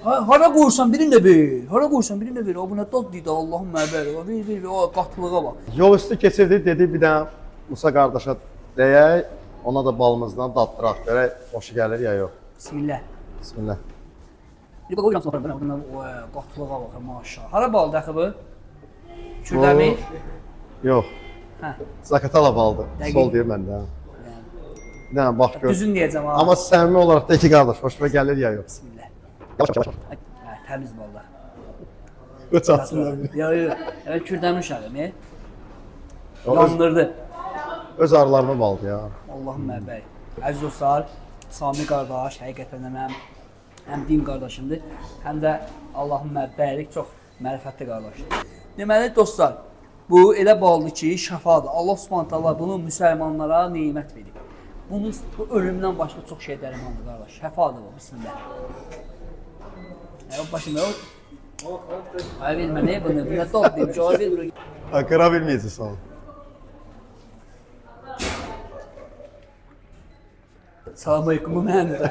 Hara qoyursan birini də ver. Hara qoyursan birini də ver. O buna dod deyir. Allahım məbəli. Ver. O qatılığa bax. Yol üstü keçirdik, dedi bir dənə Musa qardaşa deyək, ona da balımızdan daddıraq, görək xoşu gəlir ya yox. Bismillah. Bismillah. Bir qoyuram sonra buna. Buna qatılığa bax maşallah. Hara baldı axı bu? Kürdəmi? Yox. Hə. Zakatala baldı. Dəqiq. Sol deyir məndə. Bir dənə bax gör. Düzün deyəcəm ha. Amma səmimi olaraq da iki qardaş xoşuna gəlir ya yox. Bismillah. Yavaş. Hə, təmiz ballar. Öç atsınlar. Yox. Evet Kürdəmin uşağım. Yandırdı. Öz arılarına baldı ya. Allahım məbəy. Əziz dostlar, Sami qardaş həqiqətən də mənim həm din qardaşımdır, həm də Allahım məbəylik çox mərifətli qardaşdır. Deməli dostlar, bu elə baldır ki, şəfadır. Allah Subhanahu taala bunu müsəlmanlara nemət verib. Bunun bu ölümdən başqa çox şey dərmandır qardaş. Şəfadır bu. Bismillah. Ay başım yox. Ay bilmə nə bunu, nə dod deyim, cavab ver. Qıra bilməyəcəksən. Salam aleyküm, bu məndir.